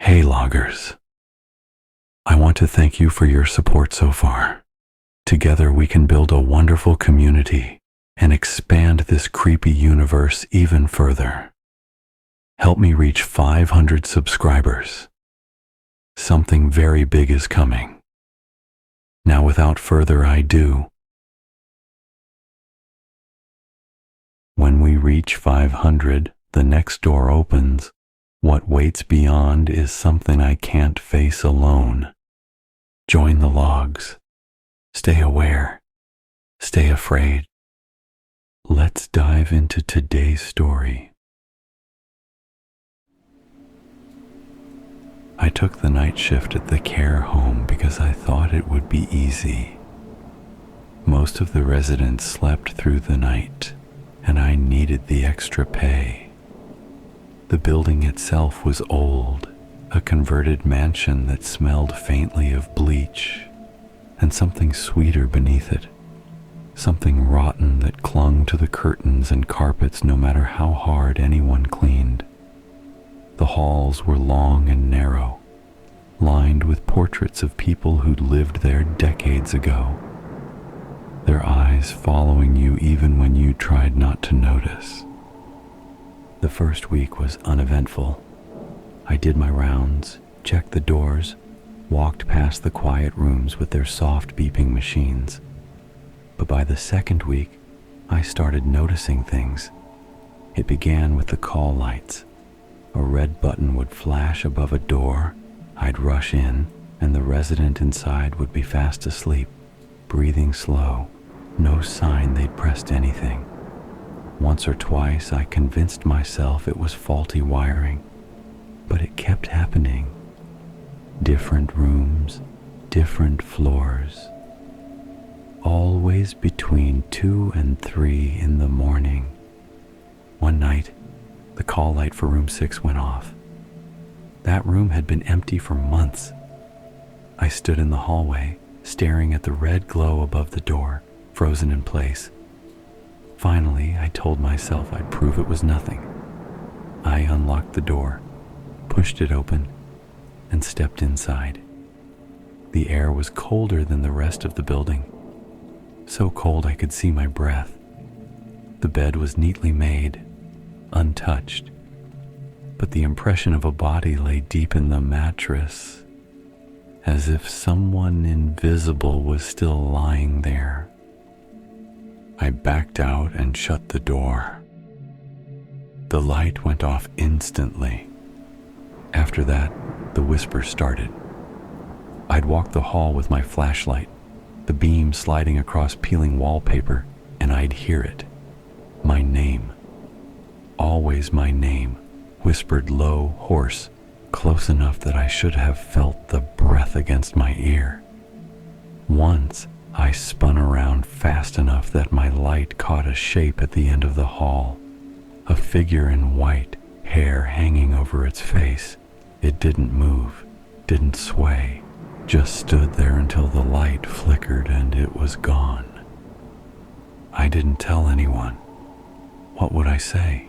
Hey loggers, I want to thank you for your support so far. Together we can build a wonderful community and expand this creepy universe even further. Help me reach 500 subscribers. Something very big is coming. Now without further ado, when we reach 500, the next door opens. What waits beyond is something I can't face alone. Join the logs. Stay aware. Stay afraid. Let's dive into today's story. I took the night shift at the care home because I thought it would be easy. Most of the residents slept through the night, and I needed the extra pay. The building itself was old, a converted mansion that smelled faintly of bleach, and something sweeter beneath it, something rotten that clung to the curtains and carpets no matter how hard anyone cleaned. The halls were long and narrow, lined with portraits of people who'd lived there decades ago, their eyes following you even when you tried not to notice. The first week was uneventful. I did my rounds, checked the doors, walked past the quiet rooms with their soft beeping machines. But by the second week, I started noticing things. It began with the call lights. A red button would flash above a door. I'd rush in, and the resident inside would be fast asleep, breathing slow, no sign they'd pressed anything. Once or twice I convinced myself it was faulty wiring, but it kept happening. Different rooms, different floors. Always between 2 and 3 in the morning. One night, the call light for room 6 went off. That room had been empty for months. I stood in the hallway, staring at the red glow above the door, frozen in place. Finally, I told myself I'd prove it was nothing. I unlocked the door, pushed it open, and stepped inside. The air was colder than the rest of the building, so cold I could see my breath. The bed was neatly made, untouched, but the impression of a body lay deep in the mattress, as if someone invisible was still lying there. I backed out and shut the door. The light went off instantly. After that, the whispers started. I'd walk the hall with my flashlight, the beam sliding across peeling wallpaper, and I'd hear it. My name. Always my name, whispered low, hoarse, close enough that I should have felt the breath against my ear. Once, I spun around fast enough that my light caught a shape at the end of the hall, a figure in white, hair hanging over its face. It didn't move, didn't sway, just stood there until the light flickered and it was gone. I didn't tell anyone. What would I say?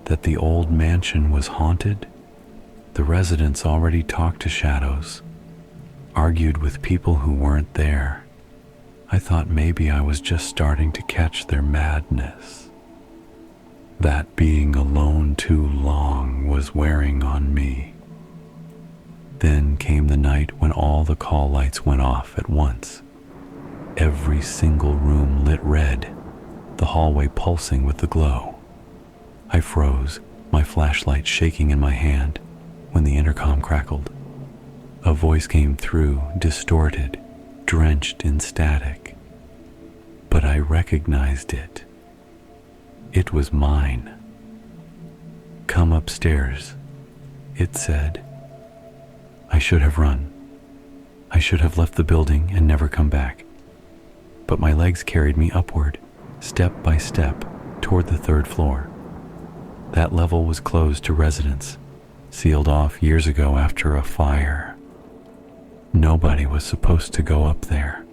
That the old mansion was haunted? The residents already talked to shadows, argued with people who weren't there. I thought maybe I was just starting to catch their madness. That being alone too long was wearing on me. Then came the night when all the call lights went off at once. Every single room lit red, the hallway pulsing with the glow. I froze, my flashlight shaking in my hand, when the intercom crackled. A voice came through, distorted, drenched in static. But I recognized it. It was mine. "Come upstairs," it said. I should have run. I should have left the building and never come back. But my legs carried me upward, step by step, toward the 3rd floor. That level was closed to residents, sealed off years ago after a fire. Nobody was supposed to go up there.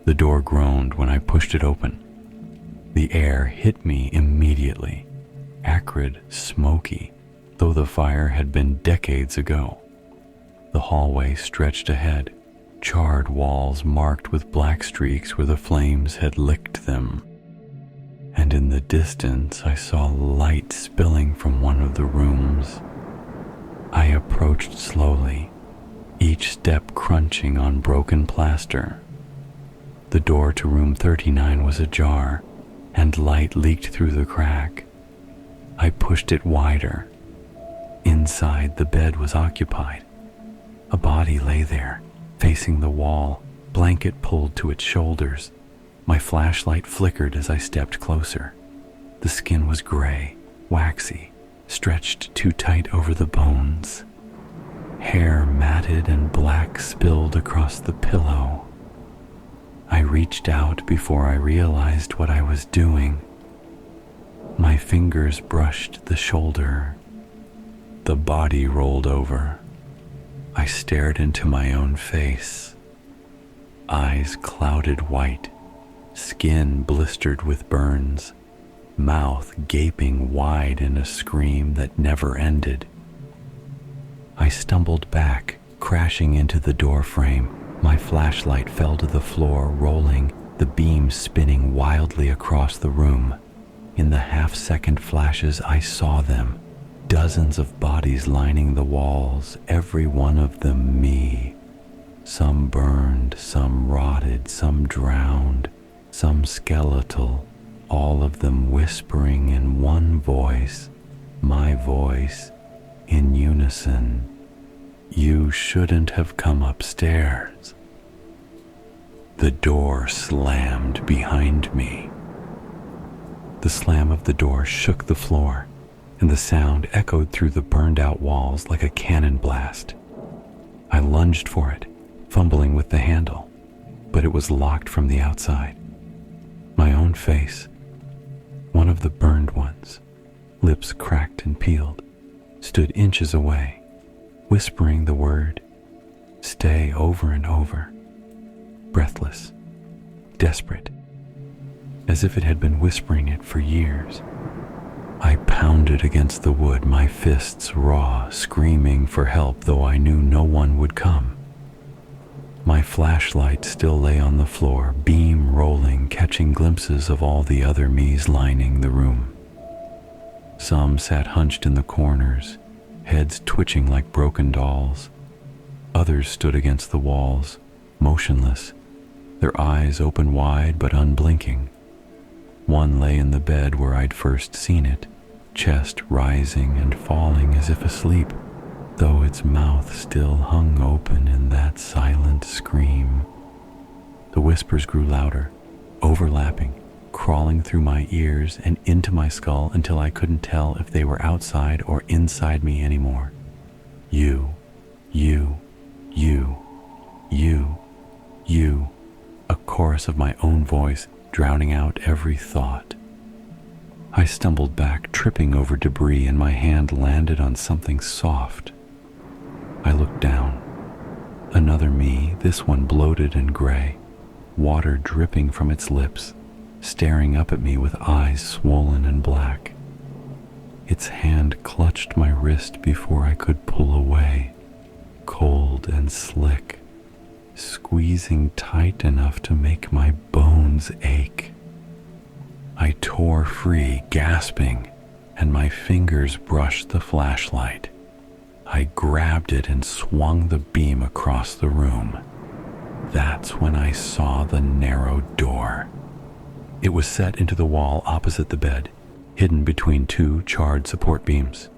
The door groaned when I pushed it open. The air hit me immediately, acrid, smoky, though the fire had been decades ago. The hallway stretched ahead, charred walls marked with black streaks where the flames had licked them. And in the distance, I saw light spilling from one of the rooms. I approached slowly, each step crunching on broken plaster. The door to room 39 was ajar, and light leaked through the crack. I pushed it wider. Inside, the bed was occupied. A body lay there, facing the wall, blanket pulled to its shoulders. My flashlight flickered as I stepped closer. The skin was gray, waxy, stretched too tight over the bones. Hair matted and black spilled across the pillow. I reached out before I realized what I was doing. My fingers brushed the shoulder. The body rolled over. I stared into my own face. Eyes clouded white, skin blistered with burns, mouth gaping wide in a scream that never ended. I stumbled back, crashing into the door frame. My flashlight fell to the floor, rolling, the beam spinning wildly across the room. In the half-second flashes, I saw them. Dozens of bodies lining the walls, every one of them me. Some burned, some rotted, some drowned, some skeletal, all of them whispering in one voice, my voice, in unison. You shouldn't have come upstairs. The door slammed behind me. The slam of the door shook the floor, and the sound echoed through the burned-out walls like a cannon blast. I lunged for it, fumbling with the handle, but it was locked from the outside. My own face, one of the burned ones, lips cracked and peeled, stood inches away, whispering the word, "Stay," over and over, breathless, desperate, as if it had been whispering it for years. I pounded against the wood, my fists raw, screaming for help, though I knew no one would come. My flashlight still lay on the floor, beam rolling, catching glimpses of all the other me's lining the room. Some sat hunched in the corners, heads twitching like broken dolls. Others stood against the walls, motionless, their eyes open wide but unblinking. One lay in the bed where I'd first seen it, chest rising and falling as if asleep, though its mouth still hung open in that silent scream. The whispers grew louder, overlapping, crawling through my ears and into my skull until I couldn't tell if they were outside or inside me anymore. You, you, you, you, you, a chorus of my own voice drowning out every thought. I stumbled back, tripping over debris, and my hand landed on something soft. I looked down. Another me, this one bloated and gray, water dripping from its lips, staring up at me with eyes swollen and black. Its hand clutched my wrist before I could pull away, cold and slick, squeezing tight enough to make my bones ache. I tore free, gasping, and my fingers brushed the flashlight. I grabbed it and swung the beam across the room. That's when I saw the narrow door. It was set into the wall opposite the bed, hidden between two charred support beams.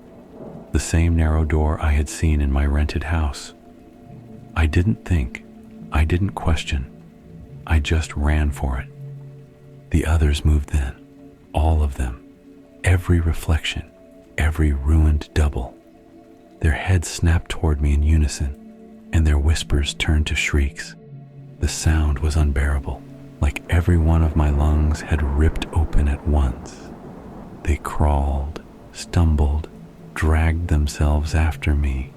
The same narrow door I had seen in my rented house. I didn't think. I didn't question. I just ran for it. The others moved then, all of them, every reflection, every ruined double. Their heads snapped toward me in unison, and their whispers turned to shrieks. The sound was unbearable, like every one of my lungs had ripped open at once. They crawled, stumbled, dragged themselves after me,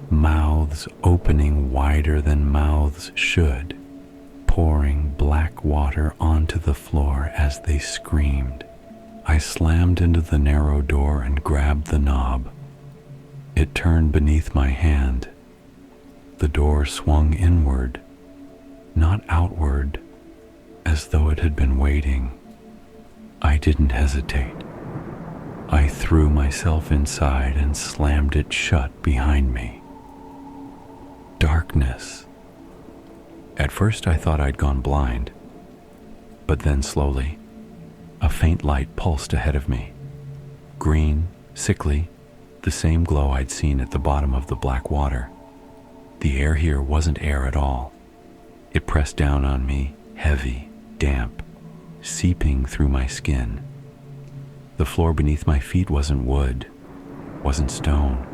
mouths opening wider than mouths should, pouring black water onto the floor as they screamed. I slammed into the narrow door and grabbed the knob. It turned beneath my hand. The door swung inward, not outward, as though it had been waiting. I didn't hesitate. I threw myself inside and slammed it shut behind me. Darkness. At first I thought I'd gone blind, but then slowly, a faint light pulsed ahead of me. Green, sickly, the same glow I'd seen at the bottom of the black water. The air here wasn't air at all. It pressed down on me, heavy, damp, seeping through my skin. The floor beneath my feet wasn't wood, wasn't stone.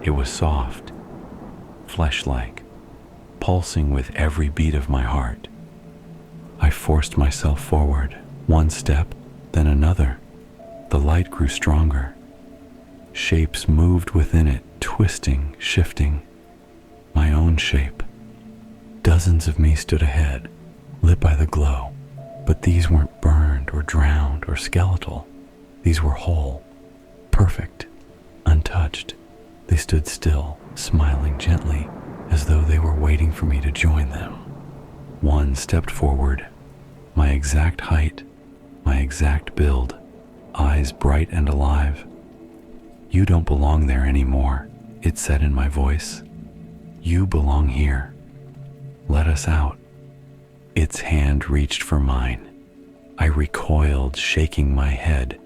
It was soft, flesh-like, pulsing with every beat of my heart. I forced myself forward, one step, then another. The light grew stronger. Shapes moved within it, twisting, shifting. My own shape. Dozens of me stood ahead, lit by the glow, but these weren't burned or drowned or skeletal. These were whole, perfect, untouched. They stood still, smiling gently, as though they were waiting for me to join them. One stepped forward, my exact height, my exact build, eyes bright and alive. "You don't belong there anymore," it said in my voice. "You belong here. Let us out." Its hand reached for mine. I recoiled, shaking my head,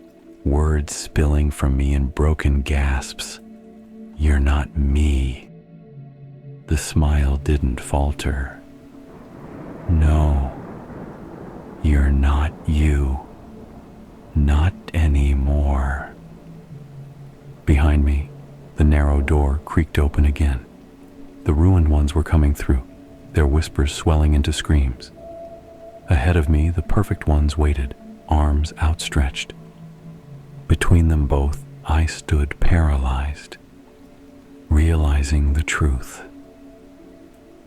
words spilling from me in broken gasps. "You're not me." The smile didn't falter. "No, you're not you. Not anymore." Behind me, the narrow door creaked open again. The ruined ones were coming through, their whispers swelling into screams. Ahead of me, the perfect ones waited, arms outstretched. Between them both, I stood paralyzed, realizing the truth.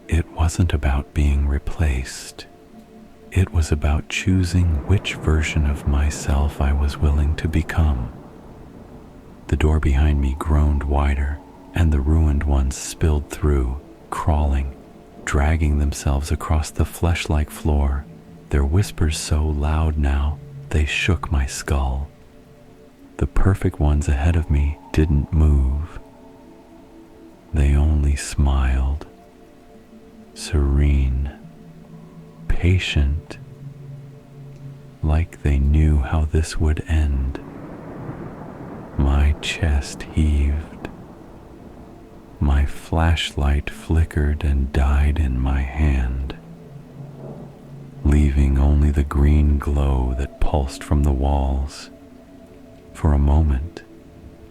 It wasn't about being replaced. It was about choosing which version of myself I was willing to become. The door behind me groaned wider, and the ruined ones spilled through, crawling, dragging themselves across the flesh-like floor, their whispers so loud now they shook my skull. The perfect ones ahead of me didn't move. They only smiled, serene, patient, like they knew how this would end. My chest heaved. My flashlight flickered and died in my hand, leaving only the green glow that pulsed from the walls. For a moment,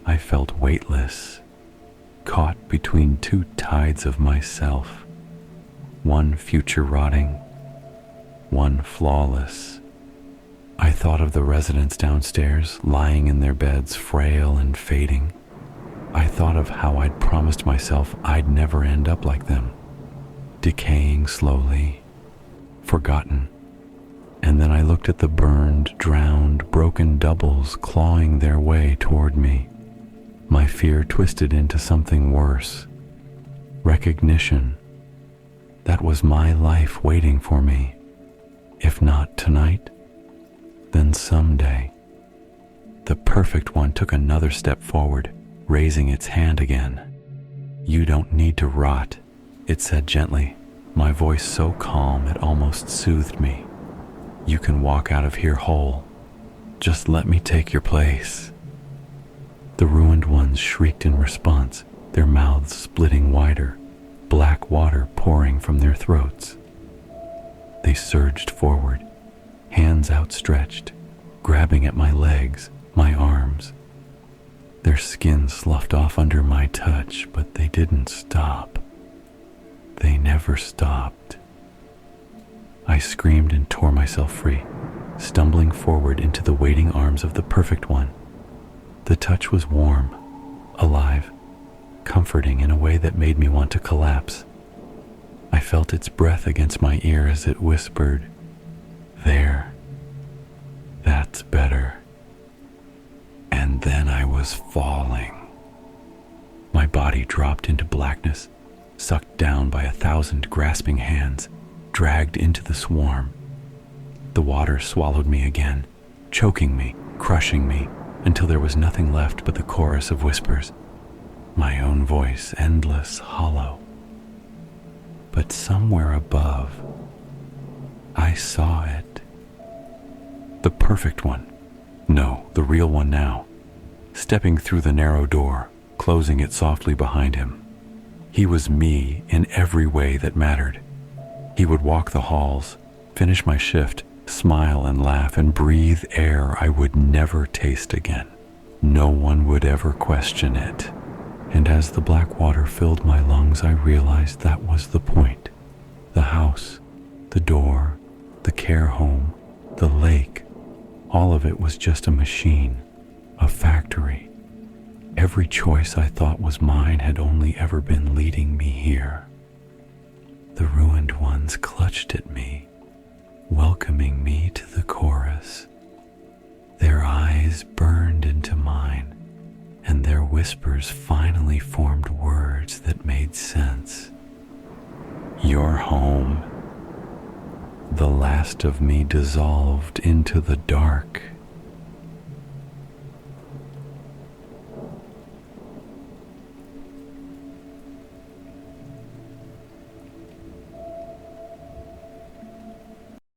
I felt weightless, caught between two tides of myself, one future rotting, one flawless. I thought of the residents downstairs, lying in their beds, frail and fading. I thought of how I'd promised myself I'd never end up like them, decaying slowly, forgotten. And then I looked at the burned, drowned, broken doubles clawing their way toward me. My fear twisted into something worse. Recognition. That was my life waiting for me. If not tonight, then someday. The perfect one took another step forward, raising its hand again. "You don't need to rot," it said gently, my voice so calm it almost soothed me. "You can walk out of here whole. Just let me take your place." The ruined ones shrieked in response, their mouths splitting wider, black water pouring from their throats. They surged forward, hands outstretched, grabbing at my legs, my arms. Their skin sloughed off under my touch, but they didn't stop. They never stopped. I screamed and tore myself free, stumbling forward into the waiting arms of the perfect one. The touch was warm, alive, comforting in a way that made me want to collapse. I felt its breath against my ear as it whispered, "There, that's better." And then I was falling. My body dropped into blackness, sucked down by 1,000 grasping hands, dragged into the swarm. The water swallowed me again, choking me, crushing me, until there was nothing left but the chorus of whispers, my own voice, endless, hollow. But somewhere above, I saw it. The perfect one. No, the real one now. Stepping through the narrow door, closing it softly behind him. He was me in every way that mattered. He would walk the halls, finish my shift, smile and laugh and breathe air I would never taste again. No one would ever question it. And as the black water filled my lungs, I realized that was the point. The house, the door, the care home, the lake, all of it was just a machine, a factory. Every choice I thought was mine had only ever been leading me here. The ruined ones clutched at me, welcoming me to the chorus. Their eyes burned into mine, and their whispers finally formed words that made sense. Your home. The last of me dissolved into the dark